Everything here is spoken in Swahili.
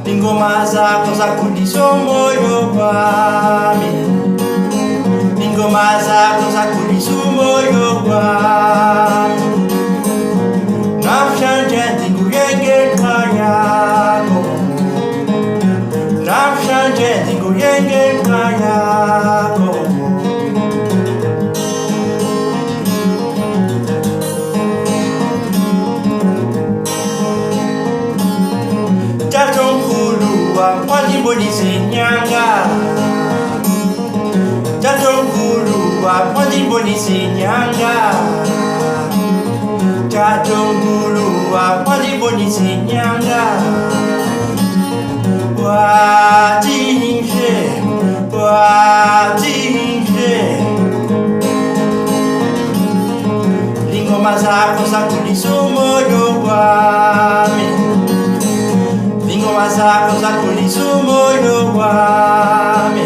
Ingoma zako za kulisha moyo wami, ingoma zako za kulisha moyo wami, nafshanje ndinguyenge yako, nafshanje ndinguyenge yako. Nyanga Tatongulu Wapandibonisi Nyanga Tatongulu Wapandibonisi Nyanga Watinje Lingoma zako za kulisha moyo wami, ingoma zako za kulisha moyo wami,